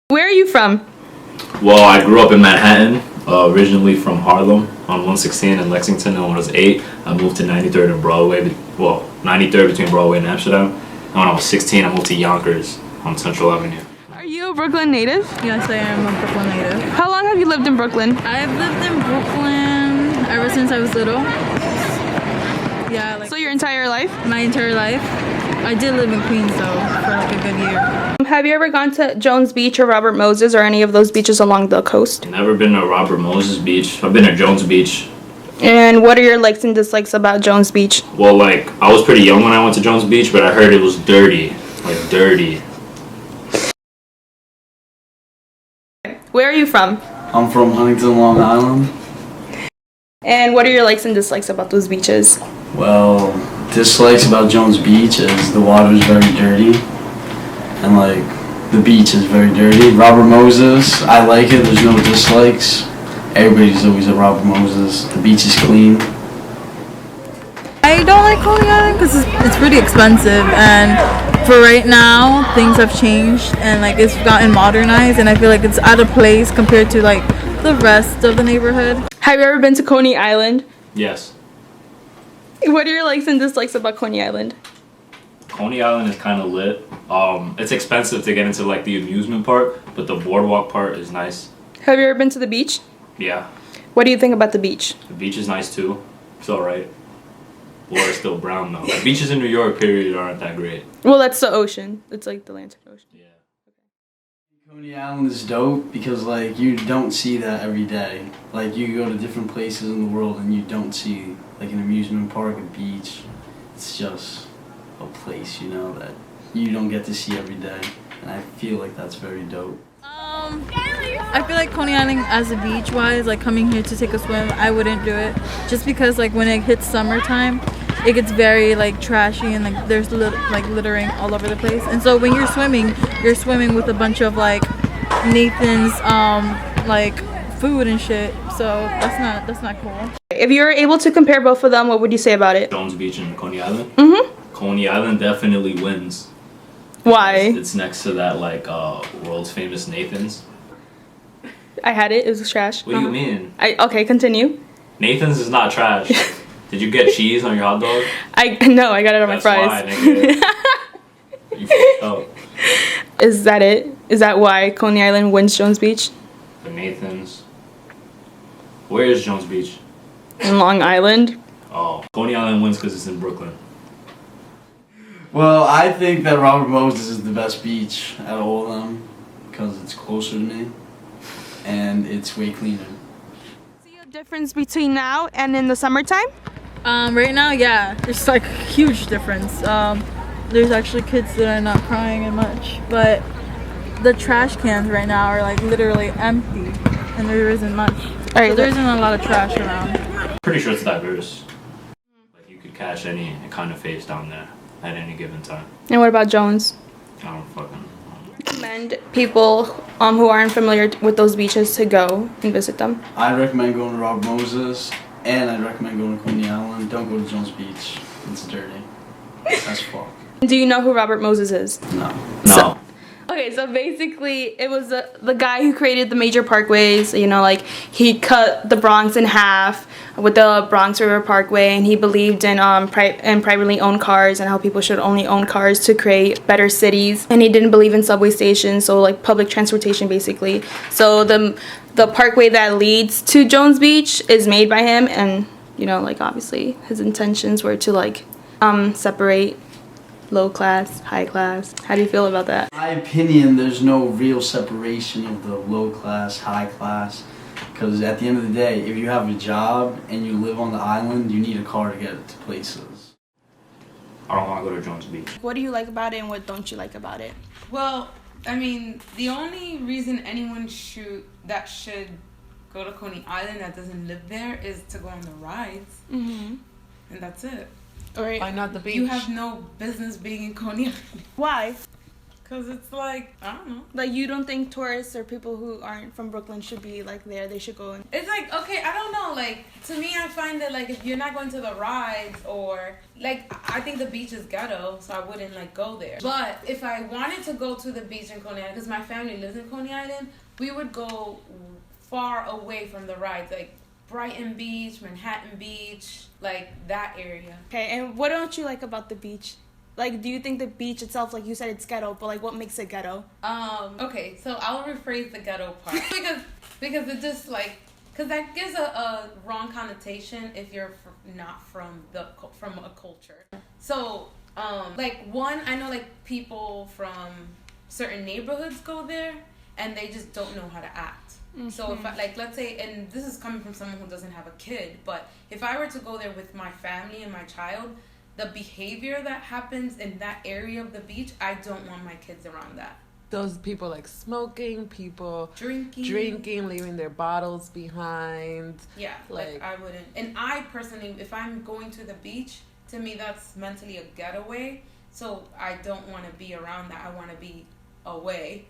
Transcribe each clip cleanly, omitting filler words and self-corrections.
Where are you from? Well, I grew up in Manhattan, originally from Harlem on 116 in Lexington. And when I was 8, I moved to 93rd and Broadway. Well, 93rd between Broadway and Amsterdam. And when I was 16, I moved to Yonkers on Central Avenue. Are you a Brooklyn native? Yes, I am a Brooklyn native. How long have you lived in Brooklyn? I've lived in Brooklyn ever since I was little. Yeah, like So your entire life? my entire life. I did live in Queens though for like a good year. Have you ever gone to Jones Beach or Robert Moses or any of those beaches along the coast? Never been to Robert Moses Beach. I've been to Jones Beach. And what are your likes and dislikes about Jones Beach? Well, like, I was pretty young when I went to Jones Beach, but I heard it was dirty. Like, dirty. Where are you from? I'm from Huntington, Long Island. And what are your likes and dislikes about those beaches? Well, dislikes about Jones Beach is the water is very dirty, and like the beach is very dirty. Robert Moses, I like it. There's no dislikes. Everybody's always at Robert Moses. The beach is clean. I don't like Coney Island because it's pretty expensive, and for right now things have changed and like it's gotten modernized, and I feel like it's out of place compared to like the rest of the neighborhood. Have you ever been to Coney Island? Yes. What are your likes and dislikes about Coney Island? Coney Island is kind of lit. It's expensive to get into, like, the amusement part, but the boardwalk part is nice. Have you ever been to the beach? Yeah. What do you think about the beach? The beach is nice, too. It's alright. Water's still brown, though. The beaches in New York, period, aren't that great. Well, that's the ocean. It's like the Atlantic Ocean. Yeah. Coney Island is dope because like you don't see that every day. Like you go to different places in the world and you don't see like an amusement park, a beach. It's just a place, you know, that you don't get to see every day. And I feel like that's very dope. I feel like Coney Island as a beach wise, like coming here to take a swim, I wouldn't do it. Just because like when it hits summertime, it gets very like trashy and like there's littering all over the place. And so when you're swimming with a bunch of like Nathan's like food and shit. So that's not cool. If you were able to compare both of them, what would you say about it? Jones Beach and Coney Island? Mm-hmm. Coney Island definitely wins. Why? It's next to that, like, world's famous Nathan's. I had it. It was trash. What do you mean? Okay, continue. Nathan's is not trash. Did you get cheese on your hot dog? No, I got it on my That's fries. why, nigga. You fucked up. Is that it? Is that why Coney Island wins Jones Beach? The Nathan's. Where is Jones Beach? In Long Island? Oh, Coney Island wins because it's in Brooklyn. Well, I think that Robert Moses is the best beach out of all of them because it's closer to me and it's way cleaner. See a difference between now and in the summertime? Right now, yeah, there's like a huge difference. There's actually kids that are not crying and much, but the trash cans right now are like literally empty, and there isn't much. Alright, So there isn't a lot of trash around. Pretty sure it's diverse. Like, you could catch any kind of face down there at any given time. And what about Jones? I don't fucking know. Recommend people who aren't familiar with those beaches to go and visit them. I recommend going to Robert Moses and I'd recommend going to Coney Island. Don't go to Jones Beach. It's dirty. As fuck. Do you know who Robert Moses is? No. No. Okay, so basically, it was the guy who created the major parkways. You know, like he cut the Bronx in half with the Bronx River Parkway, and he believed in privately owned cars and how people should only own cars to create better cities. And he didn't believe in subway stations, so like public transportation, basically. So the parkway that leads to Jones Beach is made by him, and you know, like obviously his intentions were to like separate low class, high class. How do you feel about that? In my opinion, there's no real separation of the low class, high class. Because at the end of the day, if you have a job and you live on the island, you need a car to get to places. I don't want to go to Jones Beach. What do you like about it and what don't you like about it? Well, I mean, the only reason anyone should go to Coney Island that doesn't live there is to go on the rides, Mm-hmm. and that's it. Or Why not the beach? You have no business being in Coney Island. why? Cause it's like, I don't know. Like, you don't think tourists or people who aren't from Brooklyn should be like there? They should go and. It's like, okay, I don't know. Like, to me, I find that like if you're not going to the rides or like, I think the beach is ghetto, so I wouldn't like go there. But if I wanted to go to the beach in Coney Island, because my family lives in Coney Island, we would go far away from the rides, like Brighton Beach, Manhattan Beach, like that area. Okay, and what don't you like about the beach? Like, do you think the beach itself, like you said, it's ghetto, but like, what makes it ghetto? Okay, so I'll rephrase the ghetto part because it just like, because that gives a wrong connotation if you're not from a culture. So like one, I know like people from certain neighborhoods go there and they just don't know how to act. So if I, like, let's say, and this is coming from someone who doesn't have a kid, but if I were to go there with my family and my child, the behavior that happens in that area of the beach, I don't want my kids around that. Those people like smoking, people Drinking, leaving their bottles behind. Yeah, like I wouldn't. And I personally, if I'm going to the beach, to me that's mentally a getaway. So I don't want to be around that. I want to be away.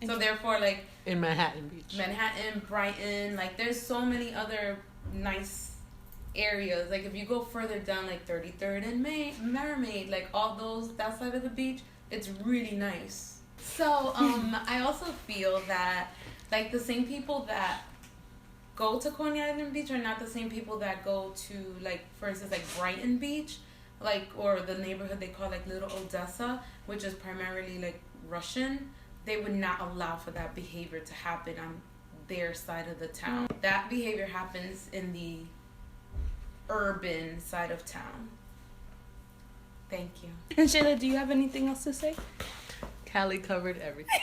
So therefore, like In Manhattan Beach. Manhattan, Brighton, like there's so many other nice areas. Like if you go further down, like 33rd and Mermaid, like all those, that side of the beach, it's really nice. So I also feel that like the same people that go to Coney Island Beach are not the same people that go to, like, for instance, like Brighton Beach, like, or the neighborhood they call like Little Odessa, which is primarily like Russian. They would not allow for that behavior to happen on their side of the town. That behavior happens in the urban side of town. Thank you. And Shayla, do you have anything else to say? Callie covered everything.